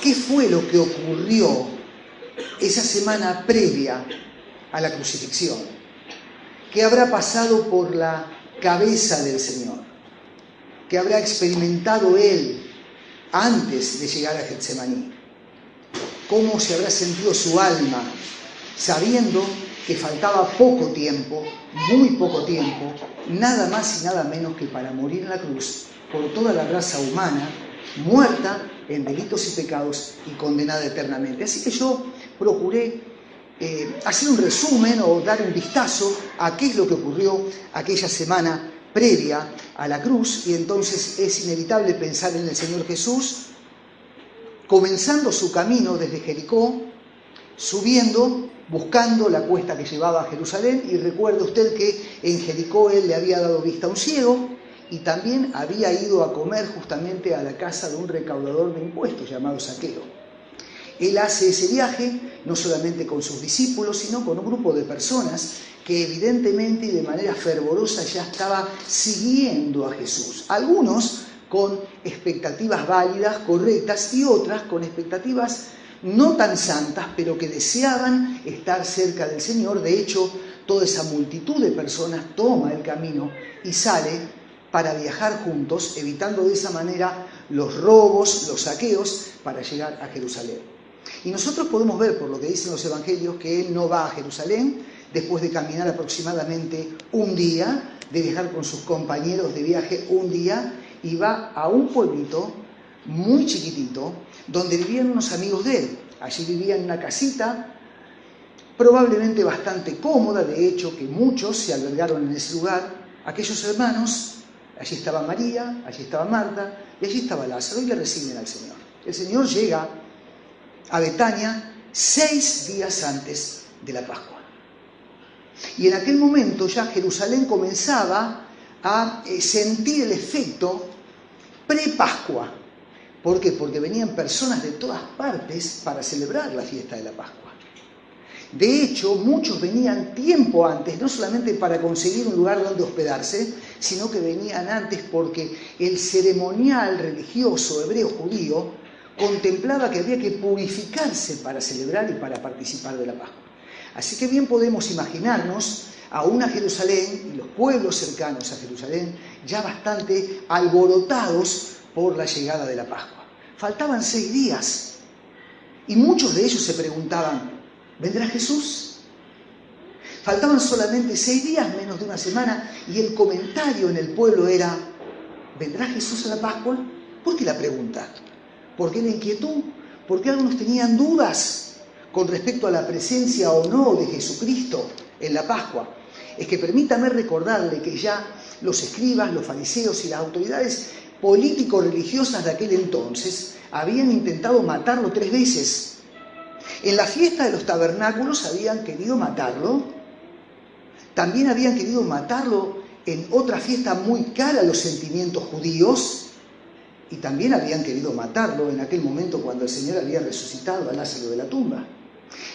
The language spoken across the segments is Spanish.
¿Qué fue lo que ocurrió esa semana previa a la crucifixión? ¿Qué habrá pasado por la cabeza del Señor? ¿Qué habrá experimentado Él antes de llegar a Getsemaní? ¿Cómo se habrá sentido su alma sabiendo que faltaba poco tiempo, muy poco tiempo, nada más y nada menos que para morir en la cruz por toda la raza humana, muerta en delitos y pecados y condenada eternamente? Así que yo procuré hacer un resumen o dar un vistazo a qué es lo que ocurrió aquella semana previa a la cruz, y entonces es inevitable pensar en el Señor Jesús comenzando su camino desde Jericó, subiendo, buscando la cuesta que llevaba a Jerusalén. Y recuerde usted que en Jericó Él le había dado vista a un ciego y también había ido a comer justamente a la casa de un recaudador de impuestos llamado Zaqueo. Él hace ese viaje no solamente con sus discípulos, sino con un grupo de personas que evidentemente y de manera fervorosa ya estaba siguiendo a Jesús. Algunos con expectativas válidas, correctas, y otras con expectativas no tan santas, pero que deseaban estar cerca del Señor. De hecho, toda esa multitud de personas toma el camino y sale para viajar juntos, evitando de esa manera los robos, los saqueos, para llegar a Jerusalén. Y nosotros podemos ver, por lo que dicen los evangelios, que Él no va a Jerusalén después de caminar aproximadamente un día, de viajar con sus compañeros de viaje un día, y va a un pueblito muy chiquitito donde vivían unos amigos de Él. Allí vivían en una casita probablemente bastante cómoda, de hecho que muchos se albergaron en ese lugar. Aquellos hermanos, allí estaba María, allí estaba Marta y allí estaba Lázaro, y le reciben al Señor. El Señor llega a Betania 6 días antes de la Pascua. Y en aquel momento ya Jerusalén comenzaba a sentir el efecto pre-Pascua. ¿Por qué? Porque venían personas de todas partes para celebrar la fiesta de la Pascua. De hecho, muchos venían tiempo antes, no solamente para conseguir un lugar donde hospedarse, sino que venían antes porque el ceremonial religioso hebreo judío contemplaba que había que purificarse para celebrar y para participar de la Pascua. Así que bien podemos imaginarnos a una Jerusalén y los pueblos cercanos a Jerusalén ya bastante alborotados por la llegada de la Pascua. Faltaban 6 días y muchos de ellos se preguntaban: ¿vendrá Jesús? Faltaban solamente 6 días, menos de una semana, y el comentario en el pueblo era: ¿vendrá Jesús a la Pascua? ¿Por qué la pregunta? ¿Por qué la inquietud? ¿Por qué algunos tenían dudas con respecto a la presencia o no de Jesucristo en la Pascua? Es que permítame recordarle que ya los escribas, los fariseos y las autoridades político-religiosas de aquel entonces habían intentado matarlo 3 veces. En la fiesta de los tabernáculos habían querido matarlo. También habían querido matarlo en otra fiesta muy cara a los sentimientos judíos. Y también habían querido matarlo en aquel momento cuando el Señor había resucitado a Lázaro de la tumba.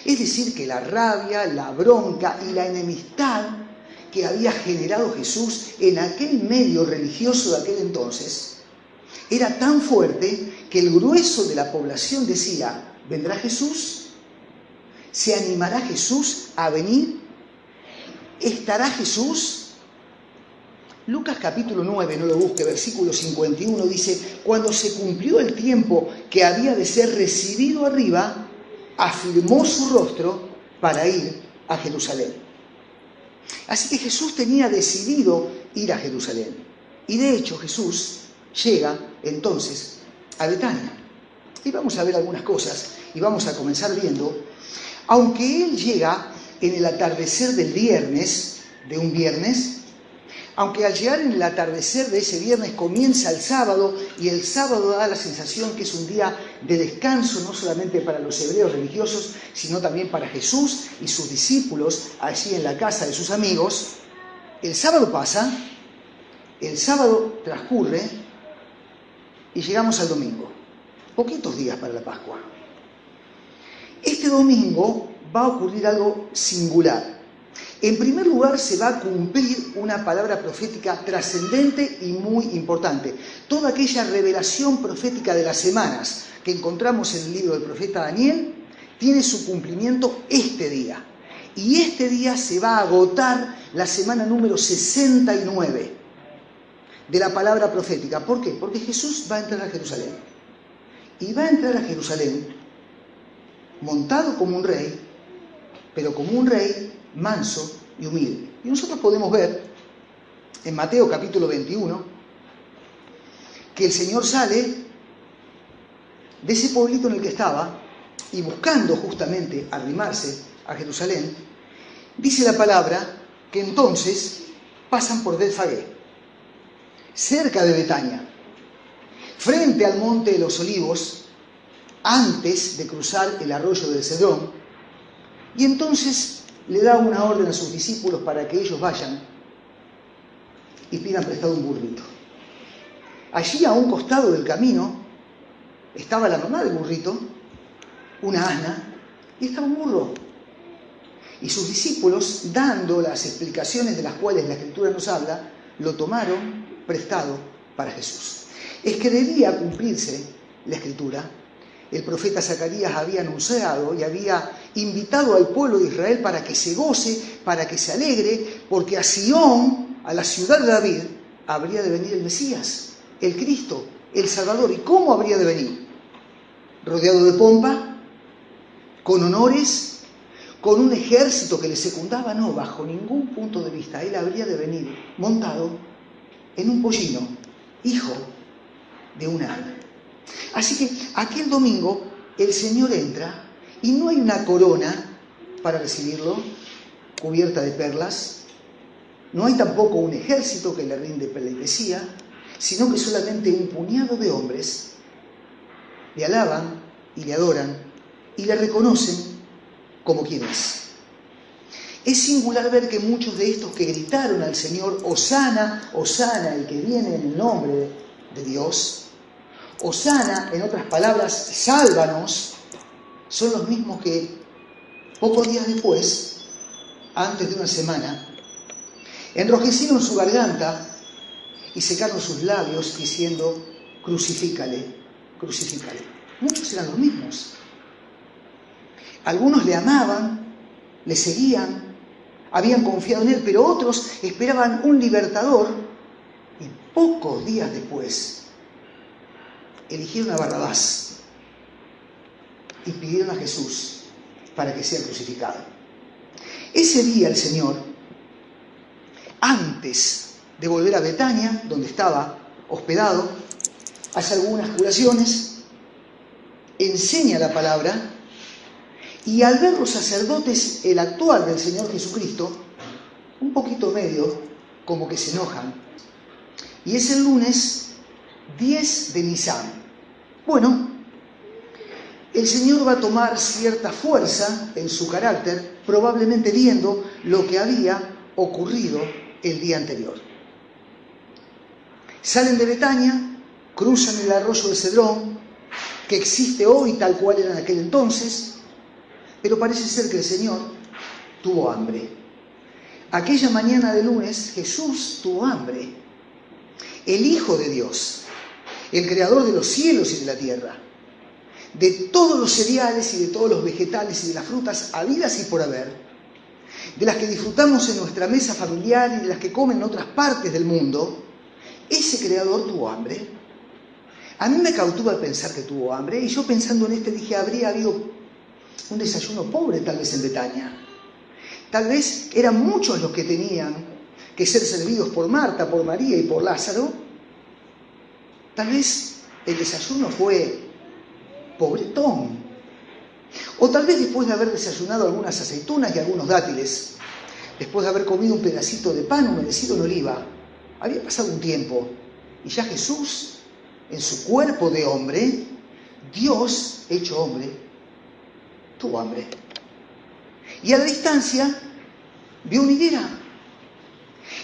Es decir, que la rabia, la bronca y la enemistad que había generado Jesús en aquel medio religioso de aquel entonces era tan fuerte que el grueso de la población decía: ¿vendrá Jesús? ¿Se animará Jesús a venir? ¿Estará Jesús? Lucas capítulo 9, no lo busque, versículo 51 dice: cuando se cumplió el tiempo que había de ser recibido arriba, afirmó su rostro para ir a Jerusalén. Así que Jesús tenía decidido ir a Jerusalén. Y de hecho Jesús llega entonces a Betania. Y vamos a ver algunas cosas y vamos a comenzar viendo, aunque Él llega en el atardecer del viernes, de un viernes, aunque al llegar en el atardecer de ese viernes comienza el sábado, y el sábado da la sensación que es un día de descanso, no solamente para los hebreos religiosos, sino también para Jesús y sus discípulos allí en la casa de sus amigos, el sábado pasa, el sábado transcurre y llegamos al domingo. Poquitos días para la Pascua. Este domingo va a ocurrir algo singular. En primer lugar, se va a cumplir una palabra profética trascendente y muy importante. Toda aquella revelación profética de las semanas que encontramos en el libro del profeta Daniel tiene su cumplimiento este día. Y este día se va a agotar la semana número 69 de la palabra profética. ¿Por qué? Porque Jesús va a entrar a Jerusalén. Y va a entrar a Jerusalén montado como un rey, pero como un rey manso y humilde. Y nosotros podemos ver en Mateo capítulo 21 que el Señor sale de ese pueblito en el que estaba y buscando justamente arrimarse a Jerusalén, dice la palabra que entonces pasan por Betfagé, cerca de Betania, frente al monte de los Olivos, antes de cruzar el arroyo del Cedrón, y entonces le da una orden a sus discípulos para que ellos vayan y pidan prestado un burrito. Allí a un costado del camino estaba la mamá del burrito, una asna, y estaba un burro. Y sus discípulos, dando las explicaciones de las cuales la Escritura nos habla, lo tomaron prestado para Jesús. Es que debía cumplirse la Escritura. El profeta Zacarías había anunciado y había invitado al pueblo de Israel para que se goce, para que se alegre, porque a Sion, a la ciudad de David, habría de venir el Mesías, el Cristo, el Salvador. ¿Y cómo habría de venir? Rodeado de pompa, con honores, con un ejército que le secundaba. No, bajo ningún punto de vista. Él habría de venir montado en un pollino, hijo de una asna. Así que aquel domingo el Señor entra y no hay una corona para recibirlo, cubierta de perlas. No hay tampoco un ejército que le rinde pleitesía, sino que solamente un puñado de hombres le alaban y le adoran y le reconocen como quien es. Es singular ver que muchos de estos que gritaron al Señor, Hosana, Hosana, el que viene en el nombre de Dios, Hosana, en otras palabras, sálvanos, son los mismos que pocos días después, antes de una semana, enrojecieron su garganta y secaron sus labios diciendo, crucifícale, crucifícale. Muchos eran los mismos. Algunos le amaban, le seguían, habían confiado en él, pero otros esperaban un libertador y pocos días después eligieron a Barrabás y pidieron a Jesús para que sea crucificado. Ese día el Señor, antes de volver a Betania, donde estaba hospedado, hace algunas curaciones, enseña la palabra, y al ver los sacerdotes el actuar del Señor Jesucristo, un poquito medio, como que se enojan. Y es el lunes 10 de Nisan. Bueno, el Señor va a tomar cierta fuerza en su carácter, probablemente viendo lo que había ocurrido el día anterior. Salen de Betania, cruzan el arroyo del Cedrón, que existe hoy tal cual era en aquel entonces, pero parece ser que el Señor tuvo hambre. Aquella mañana de lunes Jesús tuvo hambre. El Hijo de Dios, el creador de los cielos y de la tierra, de todos los cereales y de todos los vegetales y de las frutas habidas y por haber, de las que disfrutamos en nuestra mesa familiar y de las que comen en otras partes del mundo, ese creador tuvo hambre. A mí me cautiva pensar que tuvo hambre, y yo pensando en dije, habría habido un desayuno pobre tal vez en Betania. Tal vez eran muchos los que tenían que ser servidos por Marta, por María y por Lázaro. Tal vez el desayuno fue pobretón. O tal vez después de haber desayunado algunas aceitunas y algunos dátiles, después de haber comido un pedacito de pan humedecido en oliva, había pasado un tiempo y ya Jesús, en su cuerpo de hombre, Dios hecho hombre, tuvo hambre. Y a la distancia vio una higuera.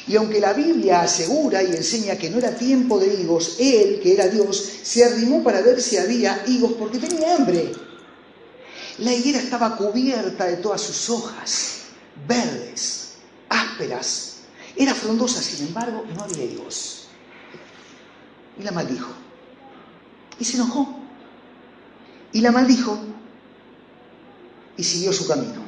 Y aunque la Biblia asegura y enseña que no era tiempo de higos, él, que era Dios, se arrimó para ver si había higos porque tenía hambre. La higuera estaba cubierta de todas sus hojas, verdes. ásperas. Era frondosa, sin embargo, no había higos. Y la maldijo. Y se enojó. Y la maldijo y siguió su camino.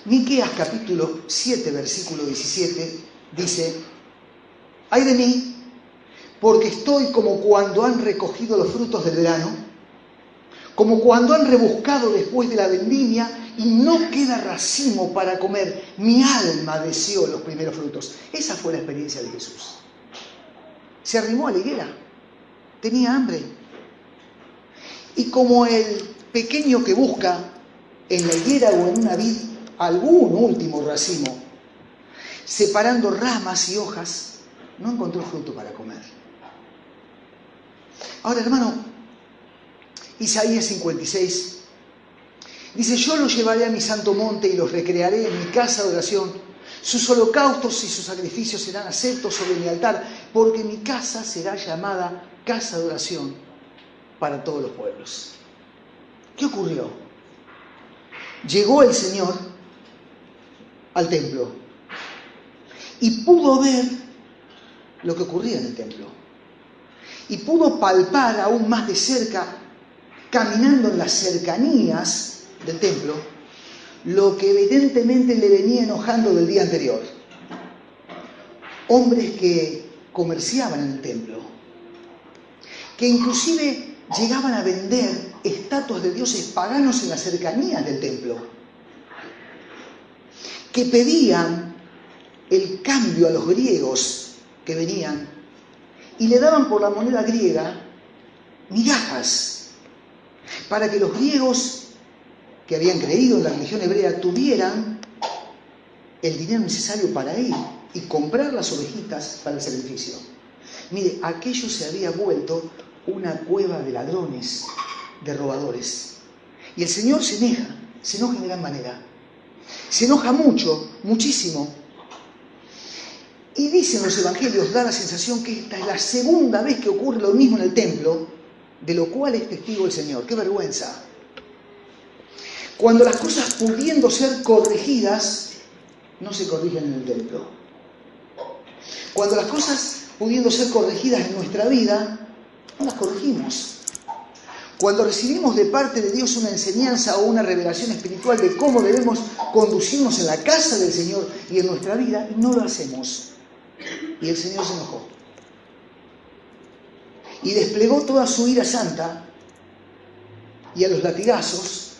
Miqueas capítulo 7, versículo 17, dice: ¡ay de mí! Porque estoy como cuando han recogido los frutos del verano, como cuando han rebuscado después de la vendimia y no queda racimo para comer. Mi alma deseó los primeros frutos. Esa fue la experiencia de Jesús. Se arrimó a la higuera, tenía hambre. Y como el pequeño que busca en la higuera o en una vid algún último racimo, separando ramas y hojas, no encontró fruto para comer. Ahora, hermano, Isaías 56 dice: yo los llevaré a mi santo monte y los recrearé en mi casa de oración. Sus holocaustos y sus sacrificios serán aceptos sobre mi altar, porque mi casa será llamada casa de oración para todos los pueblos. ¿Qué ocurrió? Llegó el Señor al templo y pudo ver lo que ocurría en el templo. Y pudo palpar aún más de cerca, caminando en las cercanías del templo, lo que evidentemente le venía enojando del día anterior. Hombres que comerciaban en el templo, que inclusive llegaban a vender estatuas de dioses paganos en las cercanías del templo, que pedían el cambio a los griegos que venían y le daban por la moneda griega migajas para que los griegos que habían creído en la religión hebrea tuvieran el dinero necesario para ir y comprar las ovejitas para el sacrificio. Mire, aquello se había vuelto una cueva de ladrones, de robadores. Y el Señor se enoja en gran manera. Se enoja mucho, muchísimo. Y dicen los evangelios, da la sensación que esta es la segunda vez que ocurre lo mismo en el templo, de lo cual es testigo el Señor. ¡Qué vergüenza! Cuando las cosas pudiendo ser corregidas, no se corrigen en el templo. Cuando las cosas pudiendo ser corregidas en nuestra vida, no las corregimos. Cuando recibimos de parte de Dios una enseñanza o una revelación espiritual de cómo debemos conducirnos en la casa del Señor y en nuestra vida, no lo hacemos. Y el Señor se enojó. Y desplegó toda su ira santa y a los latigazos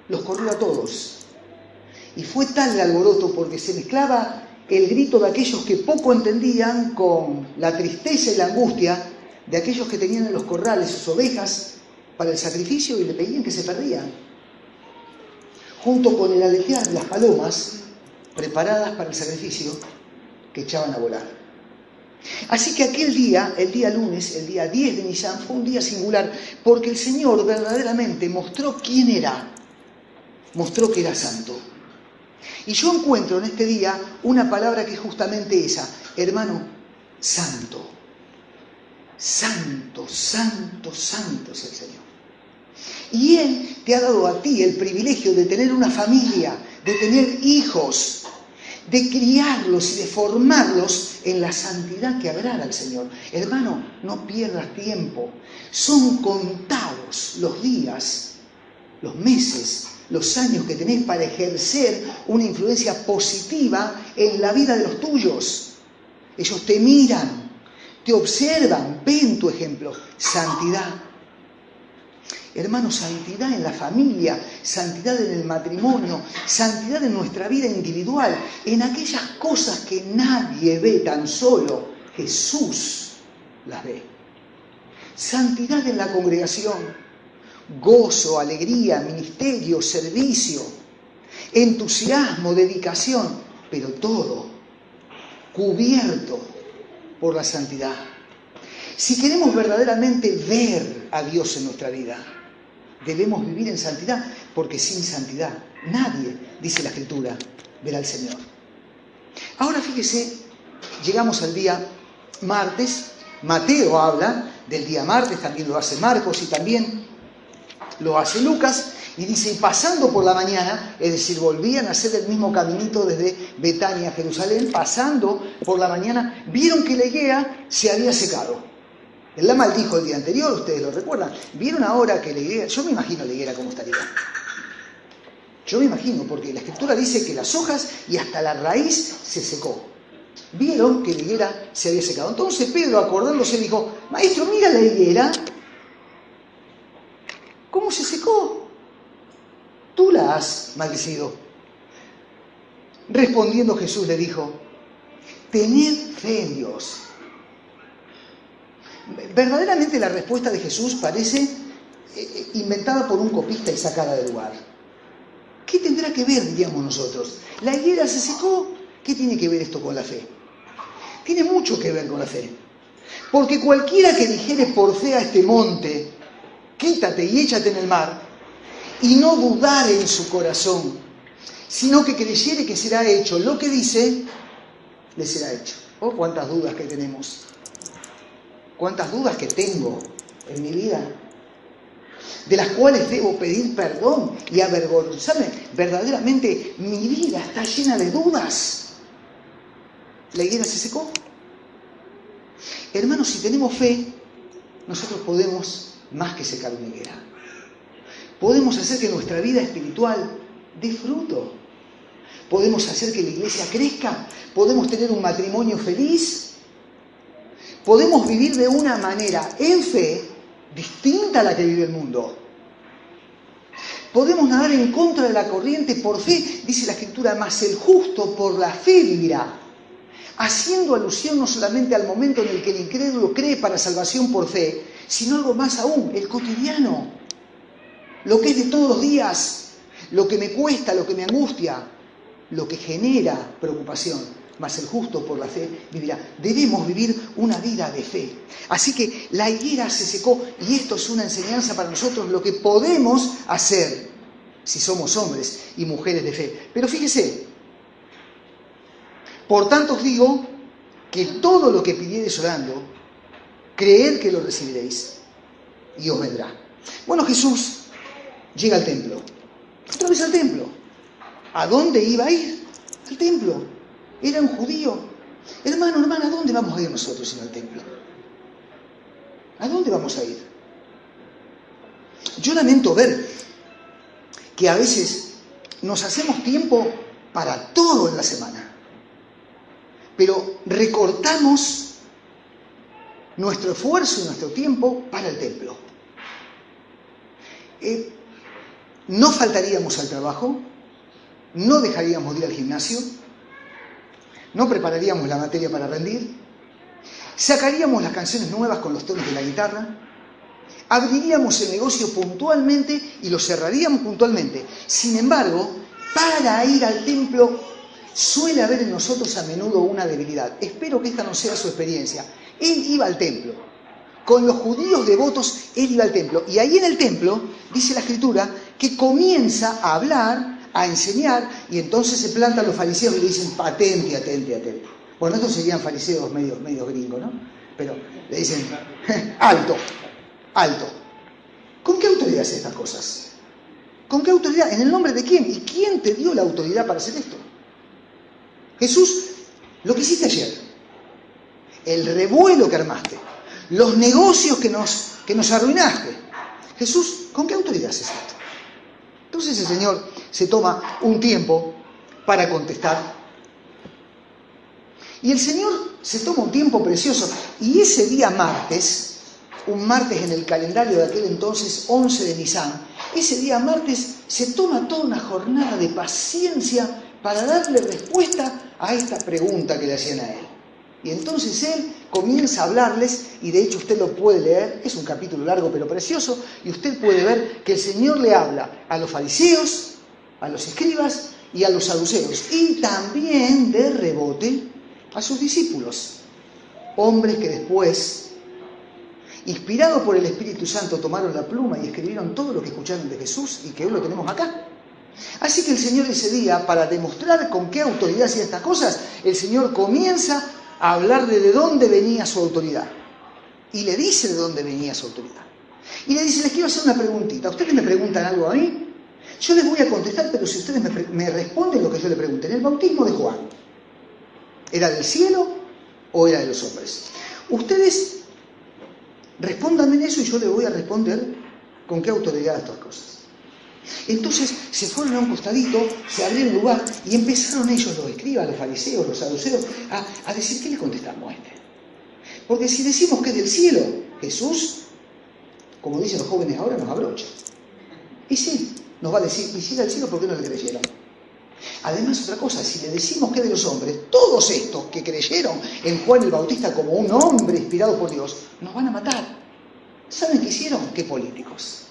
los corrió a todos. Y fue tal el alboroto porque se mezclaba el grito de aquellos que poco entendían con la tristeza y la angustia de aquellos que tenían en los corrales sus ovejas para el sacrificio y le pedían que se perdían, junto con el aletear de las palomas preparadas para el sacrificio que echaban a volar. Así que aquel día, el día lunes, el día 10 de Nisan, fue un día singular porque el Señor verdaderamente mostró quién era, mostró que era santo. Y yo encuentro en este día una palabra que es justamente esa: hermano, santo. Santo, santo, santo es el Señor. Y Él te ha dado a ti el privilegio de tener una familia, de tener hijos, de criarlos y de formarlos en la santidad que agrada al Señor. Hermano, no pierdas tiempo. Son contados los días, los meses, los años que tenés para ejercer una influencia positiva en la vida de los tuyos. Ellos te miran, te observan, ven tu ejemplo. Santidad. Hermano, santidad en la familia, santidad en el matrimonio, santidad en nuestra vida individual, en aquellas cosas que nadie ve, tan solo Jesús las ve. Santidad en la congregación, gozo, alegría, ministerio, servicio, entusiasmo, dedicación, pero todo cubierto por la santidad. Si queremos verdaderamente ver a Dios en nuestra vida, debemos vivir en santidad, porque sin santidad nadie, dice la Escritura, verá al Señor. Ahora fíjese, llegamos al día martes. Mateo habla del día martes, también lo hace Marcos y también lo hace Lucas. Y dice, y pasando por la mañana, es decir, volvían a hacer el mismo caminito desde Betania a Jerusalén, pasando por la mañana, vieron que la higuera se había secado. Él la maldijo el día anterior, ustedes lo recuerdan. Vieron ahora que la higuera, yo me imagino la higuera cómo estaría. Yo me imagino, porque la Escritura dice que las hojas y hasta la raíz se secó. Vieron que la higuera se había secado. Entonces Pedro, acordándose, dijo, maestro, mira la higuera. ¿Cómo se secó? Tú la has maldecido. Respondiendo Jesús le dijo, tened fe en Dios. Verdaderamente la respuesta de Jesús parece inventada por un copista y sacada del lugar. ¿Qué tendrá que ver, diríamos nosotros? La higuera se secó. ¿Qué tiene que ver esto con la fe? Tiene mucho que ver con la fe. Porque cualquiera que dijere por fe a este monte, quítate y échate en el mar, y no dudar en su corazón, sino que creyere que será hecho lo que dice, le será hecho. Oh, cuántas dudas que tenemos. Cuántas dudas que tengo en mi vida, de las cuales debo pedir perdón y avergonzarme. Verdaderamente mi vida está llena de dudas. ¿La higuera se secó? Hermanos, si tenemos fe, nosotros podemos más que secar una higuera. Podemos hacer que nuestra vida espiritual dé fruto. Podemos hacer que la iglesia crezca. Podemos tener un matrimonio feliz. Podemos vivir de una manera en fe distinta a la que vive el mundo. Podemos nadar en contra de la corriente por fe, dice la Escritura, mas el justo por la fe vivirá. Haciendo alusión no solamente al momento en el que el incrédulo cree para salvación por fe, sino algo más aún, el cotidiano. Lo que es de todos los días, lo que me cuesta, lo que me angustia, lo que genera preocupación, mas el justo por la fe vivirá. Debemos vivir una vida de fe. Así que la higuera se secó y esto es una enseñanza para nosotros, lo que podemos hacer si somos hombres y mujeres de fe. Pero fíjese, por tanto os digo que todo lo que pidiereis orando, creed que lo recibiréis y os vendrá. Bueno, Jesús llega al templo. Otra vez al templo. ¿A dónde iba a ir? Al templo. Era un judío. Hermano, hermana, ¿a dónde vamos a ir nosotros sino al templo? ¿A dónde vamos a ir? Yo lamento ver que a veces nos hacemos tiempo para todo en la semana, pero recortamos nuestro esfuerzo y nuestro tiempo para el templo. No faltaríamos al trabajo, no dejaríamos de ir al gimnasio, no prepararíamos la materia para rendir, sacaríamos las canciones nuevas con los tonos de la guitarra, abriríamos el negocio puntualmente y lo cerraríamos puntualmente. Sin embargo, para ir al templo suele haber en nosotros a menudo una debilidad. Espero que esta no sea su experiencia. Él iba al templo. Con los judíos devotos, él iba al templo. Y ahí en el templo, dice la Escritura, que comienza a hablar, a enseñar, y entonces se plantan los fariseos y le dicen, atente, atente, atente. Bueno, estos serían fariseos medio gringos, ¿no? Pero le dicen, alto, alto. ¿Con qué autoridad hace estas cosas? ¿Con qué autoridad? ¿En el nombre de quién? ¿Y quién te dio la autoridad para hacer esto? Jesús, lo que hiciste ayer, el revuelo que armaste, los negocios que nos arruinaste. Jesús, ¿con qué autoridad haces esto? Entonces el Señor se toma un tiempo para contestar. Y el Señor se toma un tiempo precioso. Y ese día martes, un martes en el calendario de aquel entonces, 11 de Nisan, ese día martes se toma toda una jornada de paciencia para darle respuesta a esta pregunta que le hacían a él. Y entonces él comienza a hablarles, y de hecho usted lo puede leer, es un capítulo largo pero precioso, y usted puede ver que el Señor le habla a los fariseos, a los escribas y a los saduceos, y también de rebote a sus discípulos, hombres que después, inspirados por el Espíritu Santo, tomaron la pluma y escribieron todo lo que escucharon de Jesús y que hoy lo tenemos acá. Así que el Señor ese día, para demostrar con qué autoridad hacía estas cosas, el Señor comienza a hablar de dónde venía su autoridad. Y le dice de dónde venía su autoridad. Y le dice, les quiero hacer una preguntita. ¿Ustedes me preguntan algo a mí? Yo les voy a contestar, pero si ustedes me responden lo que yo les pregunté. En el bautismo de Juan, ¿era del cielo o era de los hombres? Ustedes respóndanme en eso y yo les voy a responder con qué autoridad estas cosas. Entonces se fueron a un costadito, se abrió el lugar y empezaron ellos, los escribas, los fariseos, los saduceos, a decir, ¿qué le contestamos a este? Porque si decimos que es del cielo, Jesús, como dicen los jóvenes ahora, nos abrocha. Y sí, nos va a decir, y si era del cielo, ¿por qué no le creyeron? Además, otra cosa, si le decimos que es de los hombres, todos estos que creyeron en Juan el Bautista como un hombre inspirado por Dios, nos van a matar. ¿Saben qué hicieron? ¡Qué políticos!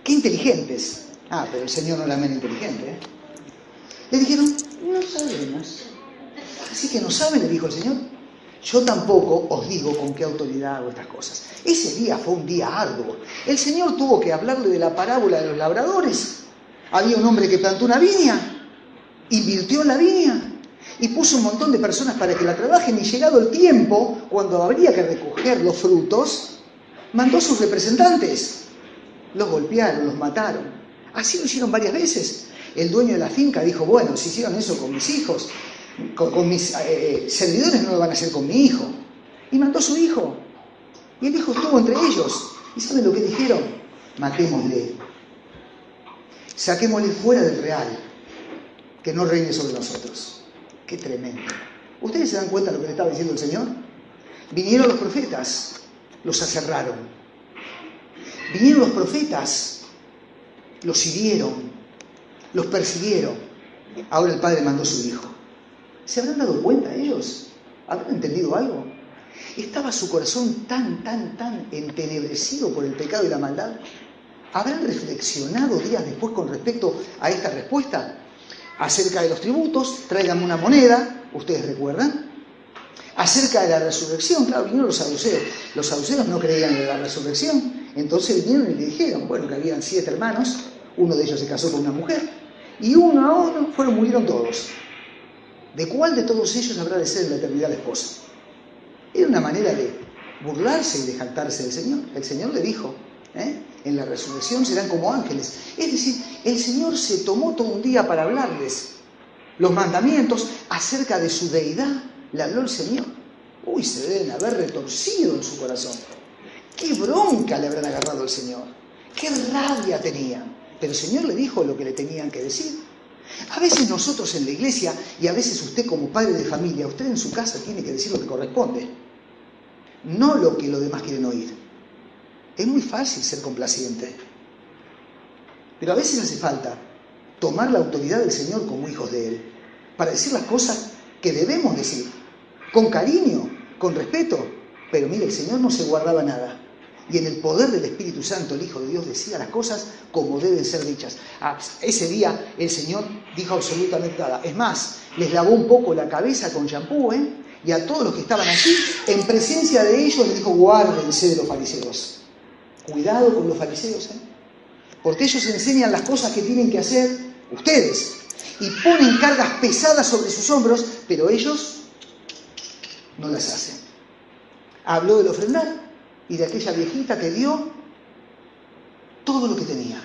¡Qué inteligentes! Ah, pero el Señor no era menos inteligente, ¿eh? Le dijeron, no sabemos. Así que no saben, le dijo el Señor. Yo tampoco os digo con qué autoridad hago estas cosas. Ese día fue un día arduo. El Señor tuvo que hablarle de la parábola de los labradores. Había un hombre que plantó una viña, invirtió en la viña y puso un montón de personas para que la trabajen, y llegado el tiempo, cuando habría que recoger los frutos, mandó a sus representantes. Los golpearon, los mataron. Así lo hicieron varias veces. El dueño de la finca dijo, bueno, si hicieron eso con mis hijos, con mis servidores, no lo van a hacer con mi hijo. Y mandó a su hijo. Y el hijo estuvo entre ellos. ¿Y saben lo que dijeron? Matémosle. Saquémosle fuera del real, que no reine sobre nosotros. ¡Qué tremendo! ¿Ustedes se dan cuenta de lo que le estaba diciendo el Señor? Vinieron los profetas, los aserraron. Vinieron los profetas, los hirieron, los persiguieron. Ahora el Padre mandó a su Hijo. ¿Se habrán dado cuenta ellos? ¿Habrán entendido algo? ¿Estaba su corazón tan entenebrecido por el pecado y la maldad? ¿Habrán reflexionado días después con respecto a esta respuesta? Acerca de los tributos, tráiganme una moneda, ¿ustedes recuerdan? Acerca de la resurrección, claro, vinieron los saduceos. Los saduceos no creían en la resurrección. Entonces vinieron y le dijeron, bueno, que habían 7 hermanos, uno de ellos se casó con una mujer, y uno a uno murieron todos. ¿De cuál de todos ellos habrá de ser en la eternidad la esposa? Era una manera de burlarse y de jactarse del Señor. El Señor le dijo, en la resurrección serán como ángeles. Es decir, el Señor se tomó todo un día para hablarles los mandamientos acerca de su deidad. Le habló el Señor. Uy, se deben haber retorcido en su corazón. ¡Qué bronca le habrán agarrado al Señor! ¡Qué rabia tenían! Pero el Señor le dijo lo que le tenían que decir. A veces nosotros en la iglesia, y a veces usted como padre de familia, usted en su casa tiene que decir lo que corresponde, no lo que los demás quieren oír. Es muy fácil ser complaciente, pero a veces hace falta tomar la autoridad del Señor como hijos de Él, para decir las cosas que debemos decir, con cariño, con respeto. Pero mire, el Señor no se guardaba nada. Y en el poder del Espíritu Santo, el Hijo de Dios decía las cosas como deben ser dichas. Ese día el Señor dijo absolutamente nada. Es más, les lavó un poco la cabeza con champú, y a todos los que estaban allí, en presencia de ellos, les dijo, guárdense de los fariseos. Cuidado con los fariseos, porque ellos enseñan las cosas que tienen que hacer ustedes y ponen cargas pesadas sobre sus hombros, pero ellos no las hacen. Habló del ofrendar y de aquella viejita que dio todo lo que tenía.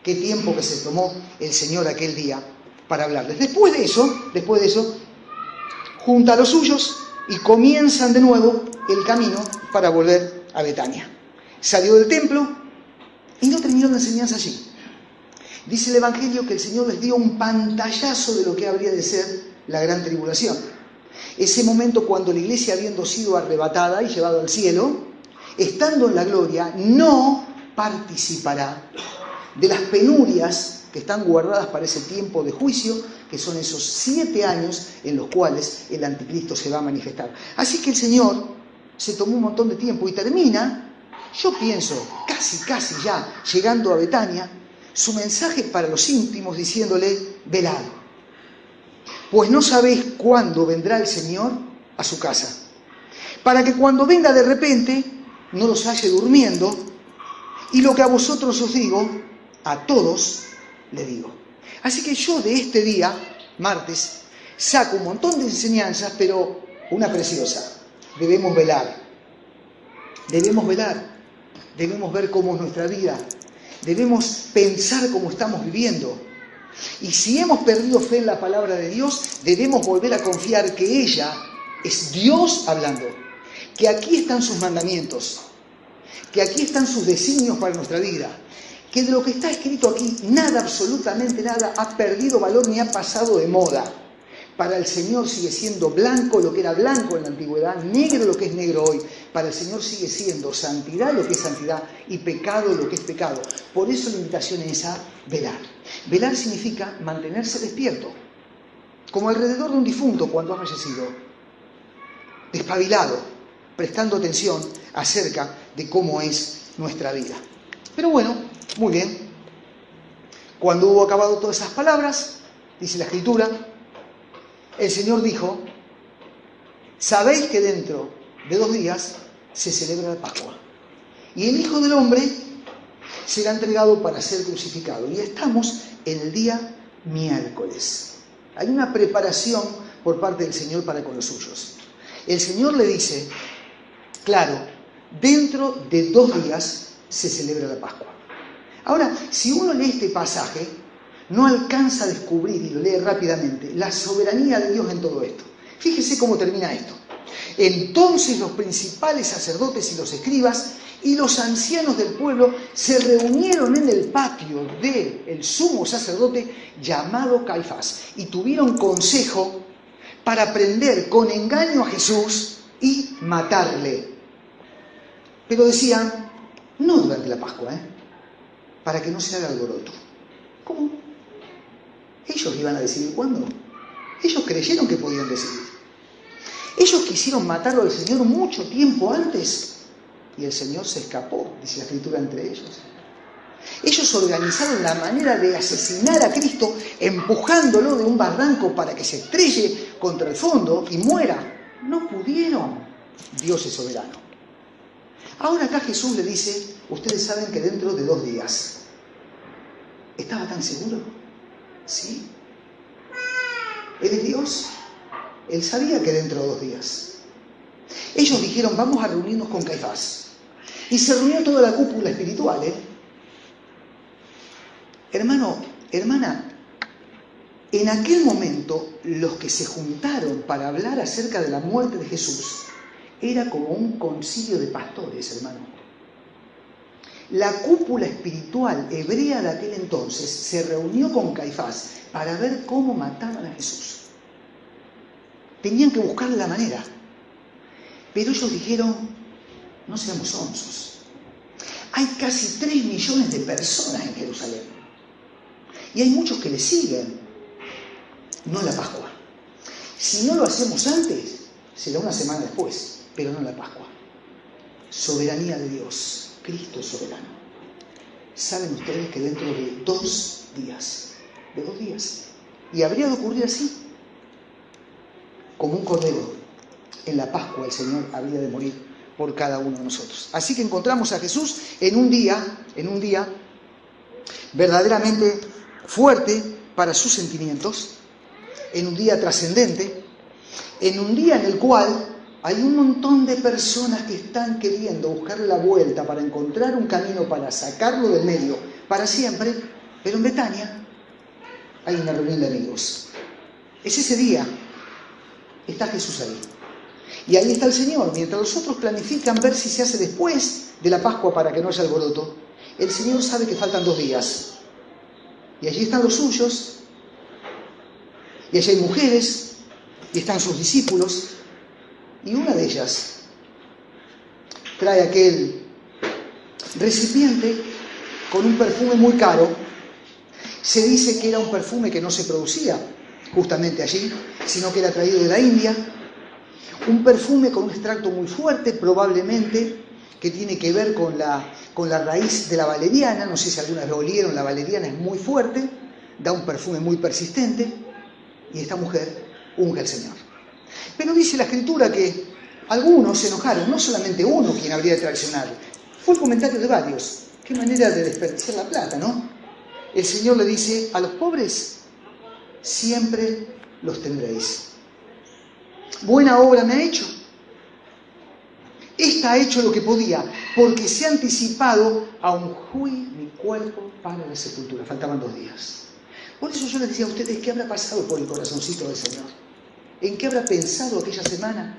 Qué tiempo que se tomó el Señor aquel día para hablarles. Después de eso, junta a los suyos y comienzan de nuevo el camino para volver a Betania. Salió del templo y no terminó la enseñanza allí. Dice el Evangelio que el Señor les dio un pantallazo de lo que habría de ser la gran tribulación. Ese momento cuando la iglesia, habiendo sido arrebatada y llevada al cielo, estando en la gloria, no participará de las penurias que están guardadas para ese tiempo de juicio, que son esos 7 años en los cuales el anticristo se va a manifestar. Así que el Señor se tomó un montón de tiempo y termina, yo pienso, casi ya llegando a Betania, su mensaje para los íntimos diciéndole, velad, pues no sabéis cuándo vendrá el Señor a su casa, para que cuando venga de repente no los halle durmiendo, y lo que a vosotros os digo, a todos le digo. Así que yo de este día, martes, saco un montón de enseñanzas, pero una preciosa. Debemos velar, debemos ver cómo es nuestra vida, debemos pensar cómo estamos viviendo. Y si hemos perdido fe en la palabra de Dios, debemos volver a confiar que ella es Dios hablando, que aquí están sus mandamientos, que aquí están sus designios para nuestra vida, que de lo que está escrito aquí, nada, absolutamente nada, ha perdido valor ni ha pasado de moda. Para el Señor sigue siendo blanco lo que era blanco en la antigüedad, negro lo que es negro hoy. Para el Señor sigue siendo santidad lo que es santidad y pecado lo que es pecado. Por eso la invitación es a velar. Velar significa mantenerse despierto, como alrededor de un difunto cuando ha fallecido, despabilado, prestando atención acerca de cómo es nuestra vida. Pero bueno, muy bien. Cuando hubo acabado todas esas palabras, dice la Escritura, el Señor dijo: sabéis que dentro de 2 días se celebra la Pascua, y el Hijo del Hombre será entregado para ser crucificado. Y estamos en el día miércoles. Hay una preparación por parte del Señor para con los suyos. El Señor le dice, claro, dentro de 2 días se celebra la Pascua. Ahora, si uno lee este pasaje, no alcanza a descubrir, y lo lee rápidamente, la soberanía de Dios en todo esto. Fíjese cómo termina esto. Entonces los principales sacerdotes y los escribas y los ancianos del pueblo se reunieron en el patio del sumo sacerdote llamado Caifás y tuvieron consejo para prender con engaño a Jesús y matarle. Pero decían, no durante la Pascua, para que no se haga alboroto. ¿Cómo? Ellos iban a decidir cuándo. Ellos creyeron que podían decidir. Ellos quisieron matarlo al Señor mucho tiempo antes y el Señor se escapó, dice la Escritura, entre ellos. Ellos organizaron la manera de asesinar a Cristo empujándolo de un barranco para que se estrelle contra el fondo y muera. No pudieron. Dios es soberano. Ahora acá Jesús le dice, ustedes saben que dentro de 2 días. ¿Estaba tan seguro? Sí. Él es Dios. Él sabía que dentro de 2 días. Ellos dijeron, vamos a reunirnos con Caifás. Y se reunió toda la cúpula espiritual, Hermano, hermana, en aquel momento los que se juntaron para hablar acerca de la muerte de Jesús era como un concilio de pastores, hermano. La cúpula espiritual hebrea de aquel entonces se reunió con Caifás para ver cómo mataban a Jesús. Tenían que buscar la manera. Pero ellos dijeron, no seamos sonsos. Hay casi 3 millones de personas en Jerusalén. Y hay muchos que le siguen. No la Pascua. Si no lo hacemos antes, será una semana después, pero no la Pascua. Soberanía de Dios. Cristo es soberano. ¿Saben ustedes que dentro de 2 días, y habría de ocurrir así, como un cordero, en la Pascua el Señor habría de morir por cada uno de nosotros? Así que encontramos a Jesús en un día verdaderamente fuerte para sus sentimientos, en un día trascendente, en un día en el cual hay un montón de personas que están queriendo buscarle la vuelta para encontrar un camino para sacarlo del medio para siempre, pero en Betania hay una reunión de amigos. Es ese día, está Jesús ahí. Y ahí está el Señor, mientras los otros planifican ver si se hace después de la Pascua para que no haya alboroto. El Señor sabe que faltan 2 días. Y allí están los suyos, y allí hay mujeres, y están sus discípulos, y una de ellas trae aquel recipiente con un perfume muy caro. Se dice que era un perfume que no se producía justamente allí, sino que era traído de la India. Un perfume con un extracto muy fuerte, probablemente, que tiene que ver con la raíz de la valeriana. No sé si alguna vez lo olieron, la valeriana es muy fuerte, da un perfume muy persistente, y esta mujer unge al Señor. Pero dice la Escritura que algunos se enojaron, no solamente uno quien habría de traicionar. Fue el comentario de varios. Qué manera de desperdiciar la plata, ¿no? El Señor le dice, a los pobres siempre los tendréis. Buena obra me ha hecho. Esta ha hecho lo que podía, porque se ha anticipado a ungir mi cuerpo para la sepultura. Faltaban 2 días. Por eso yo les decía a ustedes, ¿qué habrá pasado por el corazoncito del Señor? ¿En qué habrá pensado aquella semana?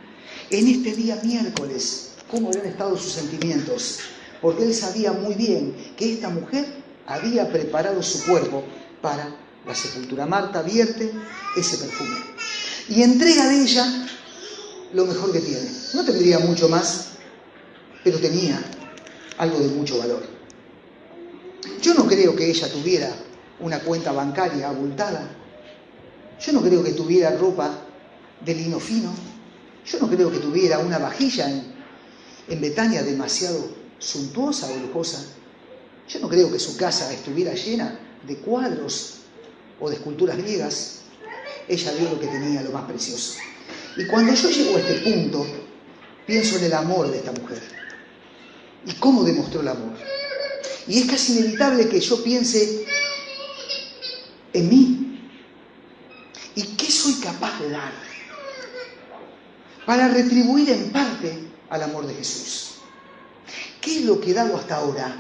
En este día miércoles, ¿cómo habrán estado sus sentimientos? Porque Él sabía muy bien que esta mujer había preparado su cuerpo para la sepultura. Marta vierte ese perfume y entrega de ella lo mejor que tiene. No tendría mucho más, pero tenía algo de mucho valor. Yo no creo que ella tuviera una cuenta bancaria abultada. Yo no creo que tuviera ropa de lino fino. Yo no creo que tuviera una vajilla en Betania demasiado suntuosa o lujosa. Yo no creo que su casa estuviera llena de cuadros o de esculturas griegas. Ella dio lo que tenía, lo más precioso. Y cuando yo llego a este punto, pienso en el amor de esta mujer y cómo demostró el amor. Y es casi inevitable que yo piense en mí y qué soy capaz de dar para retribuir en parte al amor de Jesús. ¿Qué es lo que he dado hasta ahora?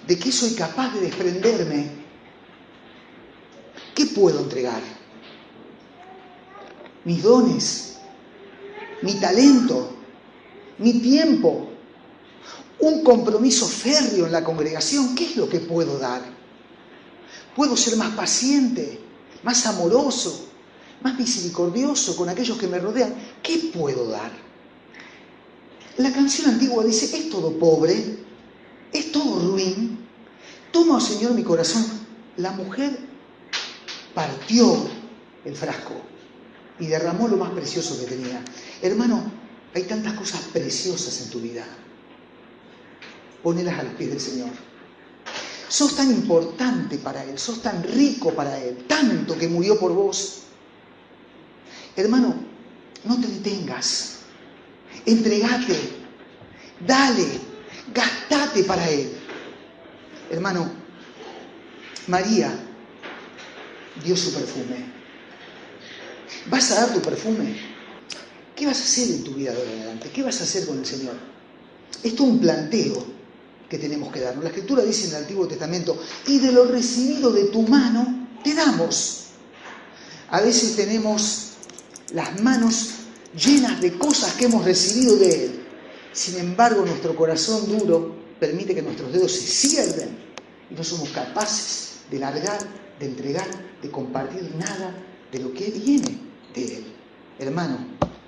¿De qué soy capaz de desprenderme? ¿Qué puedo entregar? Mis dones, mi talento, mi tiempo, un compromiso férreo en la congregación. ¿Qué es lo que puedo dar? ¿Puedo ser más paciente, más amoroso, más misericordioso con aquellos que me rodean? ¿Qué puedo dar? La canción antigua dice, es todo pobre, es todo ruin. Toma, oh Señor, mi corazón. La mujer partió el frasco y derramó lo más precioso que tenía. Hermano, hay tantas cosas preciosas en tu vida. Pónelas a los pies del Señor. Sos tan importante para Él, sos tan rico para Él, tanto que murió por vos. Hermano, no te detengas. Entregate, dale, gastate para Él. Hermano, María dio su perfume. ¿Vas a dar tu perfume? ¿Qué vas a hacer en tu vida de ahora en adelante? ¿Qué vas a hacer con el Señor? Esto es un planteo que tenemos que darnos. La Escritura dice en el Antiguo Testamento, y de lo recibido de tu mano te damos. A veces tenemos las manos llenas de cosas que hemos recibido de Él. Sin embargo, nuestro corazón duro permite que nuestros dedos se cierren y no somos capaces de largar, de entregar, de compartir nada de lo que viene de Él. Hermano,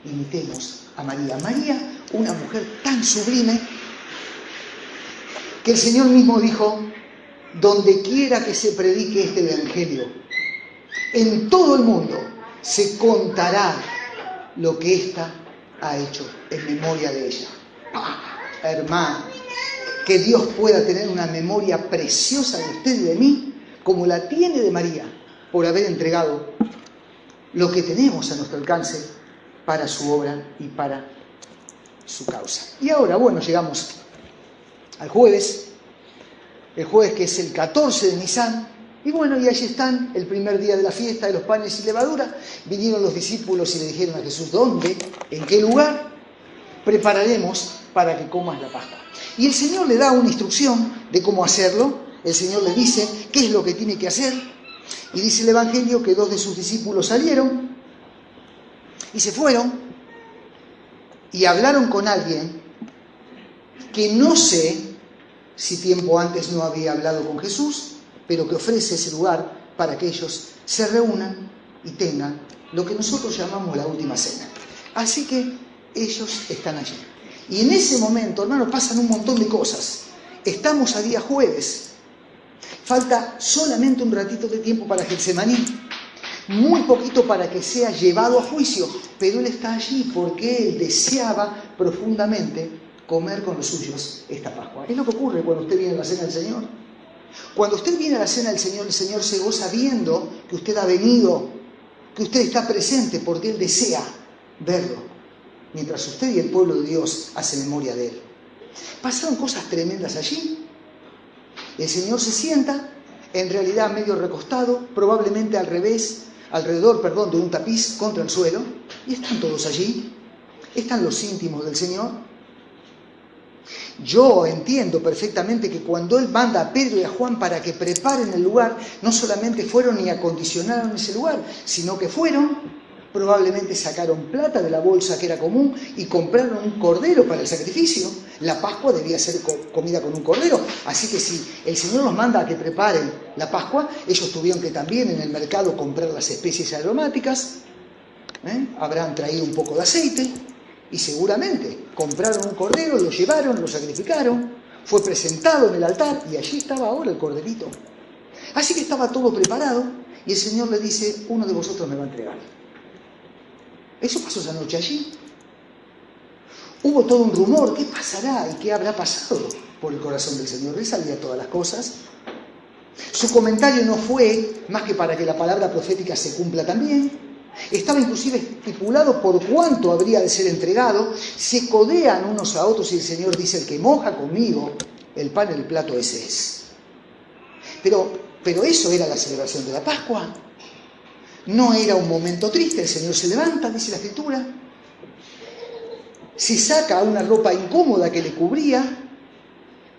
imitemos a María. María, una mujer tan sublime que el Señor mismo dijo, donde quiera que se predique este evangelio, en todo el mundo se contará lo que ésta ha hecho en memoria de ella. Hermano, que Dios pueda tener una memoria preciosa de usted y de mí, como la tiene de María, por haber entregado lo que tenemos a nuestro alcance para su obra y para su causa. Y ahora, bueno, llegamos al jueves, el jueves que es el 14 de Nisan, y bueno, y allí están, el primer día de la fiesta de los panes y levadura. Vinieron los discípulos y le dijeron a Jesús, ¿dónde? ¿En qué lugar prepararemos para que comas la Pascua? Y el Señor le da una instrucción de cómo hacerlo. El Señor le dice qué es lo que tiene que hacer. Y dice el Evangelio que 2 de sus discípulos salieron y se fueron y hablaron con alguien que no sé si tiempo antes no había hablado con Jesús, pero que ofrece ese lugar para que ellos se reúnan y tengan lo que nosotros llamamos la última cena. Así que ellos están allí. Y en ese momento, hermanos, pasan un montón de cosas. Estamos a día jueves. Falta solamente un ratito de tiempo para Getsemaní. Muy poquito para que sea llevado a juicio. Pero Él está allí porque Él deseaba profundamente comer con los suyos esta Pascua. Es lo que ocurre cuando usted viene a la cena del Señor. Cuando usted viene a la cena del Señor, el Señor se goza viendo que usted ha venido, que usted está presente porque Él desea verlo, mientras usted y el pueblo de Dios hacen memoria de Él. Pasaron cosas tremendas allí. El Señor se sienta, en realidad medio recostado, probablemente alrededor de un tapiz contra el suelo, y están todos allí. ¿Están los íntimos del Señor? Yo entiendo perfectamente que cuando Él manda a Pedro y a Juan para que preparen el lugar, no solamente fueron y acondicionaron ese lugar, sino que fueron, probablemente sacaron plata de la bolsa que era común y compraron un cordero para el sacrificio. La Pascua debía ser comida con un cordero, así que si el Señor los manda a que preparen la Pascua, ellos tuvieron que también en el mercado comprar las especies aromáticas, habrán traído un poco de aceite y seguramente compraron un cordero, lo llevaron, lo sacrificaron, fue presentado en el altar y allí estaba ahora el corderito. Así que estaba todo preparado y el Señor le dice: uno de vosotros me va a entregar. Eso pasó esa noche allí. Hubo todo un rumor: ¿qué pasará y qué habrá pasado por el corazón del Señor? Él sabía todas las cosas. Su comentario no fue más que para que la palabra profética se cumpla también. Estaba inclusive estipulado por cuánto habría de ser entregado. Se codean unos a otros y el Señor dice: el que moja conmigo el pan en el plato, ese es. Pero eso era la celebración de la Pascua. No era un momento triste. El Señor se levanta, dice la Escritura, se saca una ropa incómoda que le cubría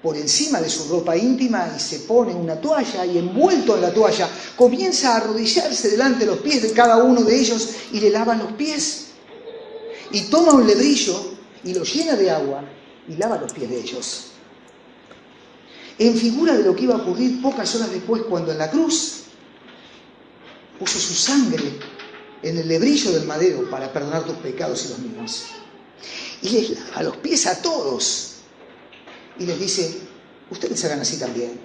por encima de su ropa íntima y se pone una toalla, y envuelto en la toalla comienza a arrodillarse delante de los pies de cada uno de ellos y le lava los pies. Y toma un lebrillo y lo llena de agua y lava los pies de ellos. En figura de lo que iba a ocurrir pocas horas después, cuando en la cruz puso su sangre en el lebrillo del madero para perdonar tus pecados y los míos. Y les lava los pies a todos. Y les dice: ustedes hagan así también.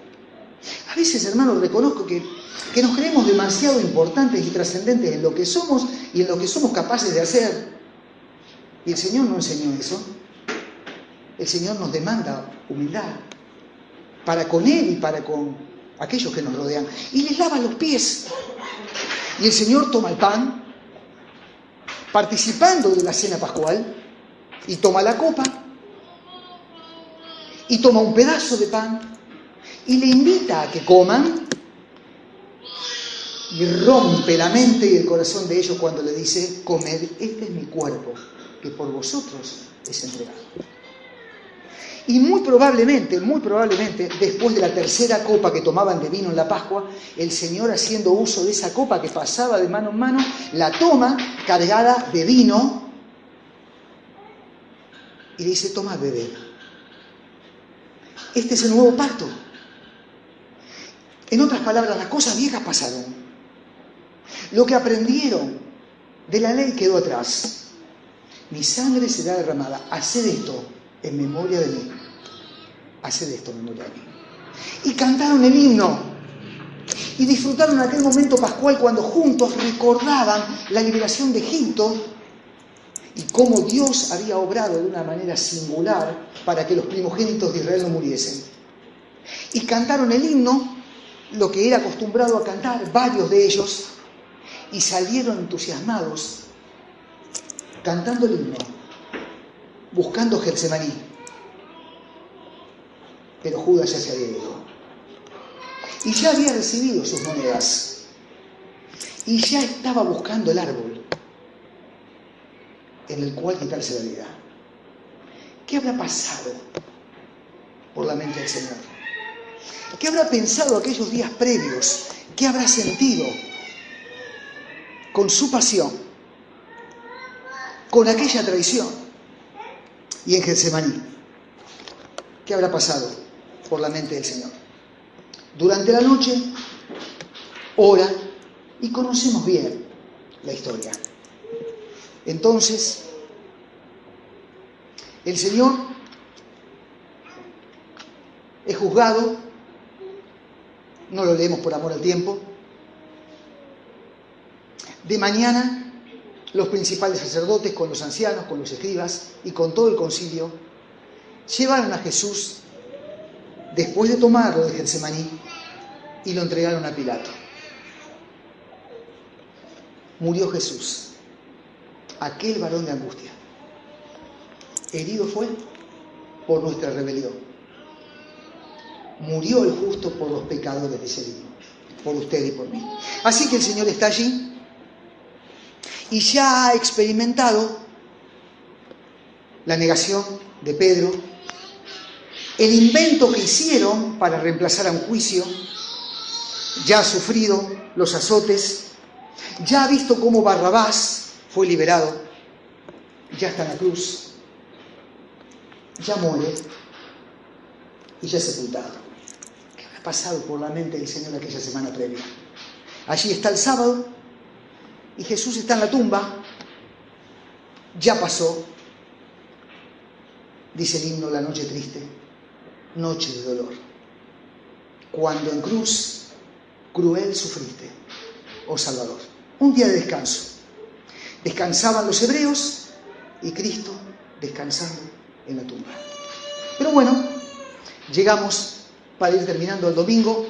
A veces, hermanos, reconozco que nos creemos demasiado importantes y trascendentes en lo que somos y en lo que somos capaces de hacer. Y el Señor no enseñó eso. El Señor nos demanda humildad para con Él y para con aquellos que nos rodean. Y les lava los pies. Y el Señor toma el pan, participando de la cena pascual, y toma la copa, y toma un pedazo de pan, y le invita a que coman, y rompe la mente y el corazón de ellos cuando le dice: comed, este es mi cuerpo, que por vosotros es entregado. Y muy probablemente, después de la tercera copa que tomaban de vino en la Pascua, el Señor, haciendo uso de esa copa que pasaba de mano en mano, la toma cargada de vino y le dice: toma, bebé. Este es el nuevo pacto. En otras palabras, las cosas viejas pasaron. Lo que aprendieron de la ley quedó atrás. Mi sangre será derramada. Haced esto en memoria de mí. Haced esto en memoria de mí. Y cantaron el himno. Y disfrutaron aquel momento pascual cuando juntos recordaban la liberación de Egipto y cómo Dios había obrado de una manera singular para que los primogénitos de Israel no muriesen. Y cantaron el himno, lo que era acostumbrado a cantar varios de ellos, y salieron entusiasmados cantando el himno, buscando Getsemaní. Pero Judas ya se había ido. Y ya había recibido sus monedas. Y ya estaba buscando el árbol en el cual quitarse la vida. ¿Qué habrá pasado por la mente del Señor? ¿Qué habrá pensado aquellos días previos? ¿Qué habrá sentido con su pasión, con aquella traición? Y en Getsemaní, ¿qué habrá pasado por la mente del Señor? Durante la noche, ora, y conocemos bien la historia. Entonces, el Señor es juzgado, no lo leemos por amor al tiempo. De mañana, los principales sacerdotes, con los ancianos, con los escribas y con todo el concilio, llevaron a Jesús después de tomarlo de Getsemaní y lo entregaron a Pilato. Murió Jesús, aquel varón de angustia. Herido fue por nuestra rebelión. Murió el justo por los pecadores, dice el libro, por usted y por mí. Así que el Señor está allí y ya ha experimentado la negación de Pedro, el invento que hicieron para reemplazar a un juicio, ya ha sufrido los azotes, ya ha visto cómo Barrabás fue liberado, ya está en la cruz, ya muere y ya es sepultado. ¿Qué habrá pasado por la mente del Señor aquella semana previa? Allí está el sábado y Jesús está en la tumba, ya pasó, dice el himno, la noche triste, noche de dolor, cuando en cruz cruel sufriste, oh Salvador. Un día de descanso. Descansaban los hebreos y Cristo descansando en la tumba. Pero bueno, llegamos para ir terminando el domingo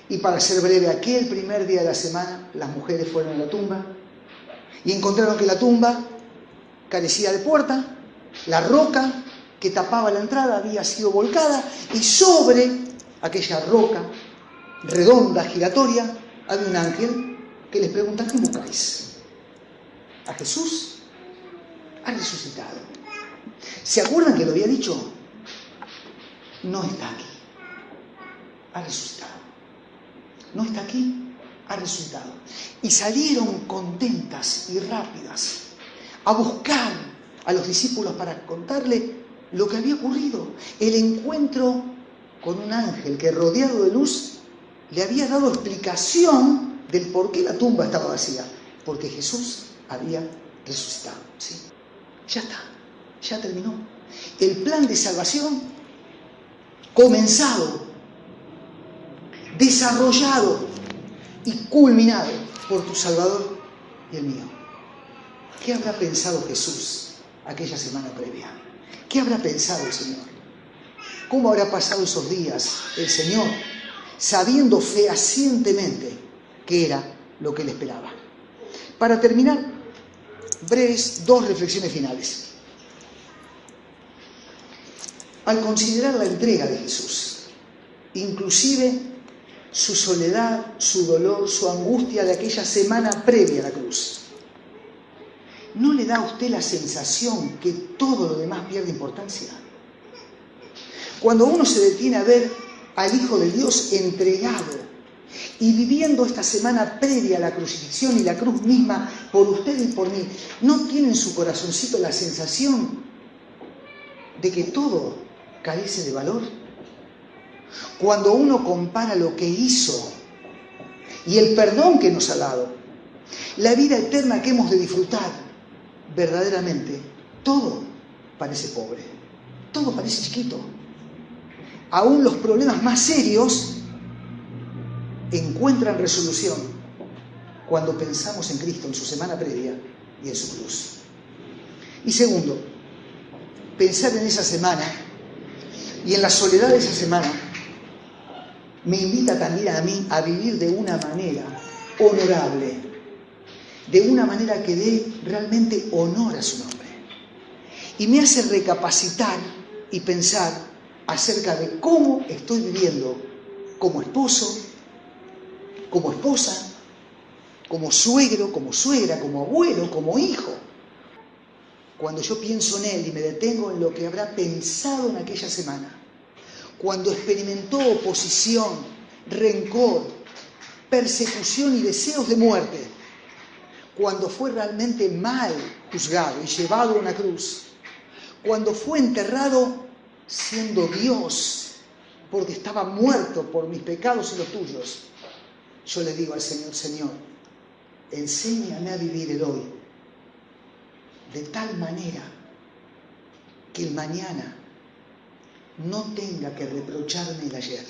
y para ser breve, aquel primer día de la semana las mujeres fueron a la tumba y encontraron que la tumba carecía de puerta, la roca que tapaba la entrada había sido volcada y sobre aquella roca redonda, giratoria, había un ángel que les pregunta: ¿qué buscáis? ¿A Jesús? Ha resucitado. ¿Se acuerdan que lo había dicho? No está aquí, ha resucitado. No está aquí, ha resucitado. Y salieron contentas y rápidas a buscar a los discípulos para contarle lo que había ocurrido. El encuentro con un ángel que, rodeado de luz, le había dado explicación del por qué la tumba estaba vacía. Porque Jesús había resucitado. ¿Sí? Ya está, ya terminó. El plan de salvación comenzado, desarrollado y culminado por tu Salvador y el mío. ¿Qué habrá pensado Jesús aquella semana previa? ¿Qué habrá pensado el Señor? ¿Cómo habrá pasado esos días el Señor, sabiendo fehacientemente que era lo que le esperaba? Para terminar, breves dos reflexiones finales. Al considerar la entrega de Jesús, inclusive su soledad, su dolor, su angustia de aquella semana previa a la cruz, ¿no le da a usted la sensación que todo lo demás pierde importancia? Cuando uno se detiene a ver al Hijo de Dios entregado y viviendo esta semana previa a la crucifixión y la cruz misma por usted y por mí, ¿no tiene en su corazoncito la sensación de que todo carece de valor? Cuando uno compara lo que hizo y el perdón que nos ha dado, la vida eterna que hemos de disfrutar, verdaderamente todo parece pobre, todo parece chiquito. Aún los problemas más serios encuentran resolución cuando pensamos en Cristo, en su semana previa y en su cruz. Y segundo, pensar en esa semana y en la soledad de esa semana me invita también a mí a vivir de una manera honorable, de una manera que dé realmente honor a su nombre. Y me hace recapacitar y pensar acerca de cómo estoy viviendo como esposo, como esposa, como suegro, como suegra, como abuelo, como hijo. Cuando yo pienso en él y me detengo en lo que habrá pensado en aquella semana, cuando experimentó oposición, rencor, persecución y deseos de muerte, cuando fue realmente mal juzgado y llevado a una cruz, cuando fue enterrado siendo Dios, porque estaba muerto por mis pecados y los tuyos, yo le digo al Señor: Señor, enséñame a vivir el hoy de tal manera que el mañana no tenga que reprocharme el ayer.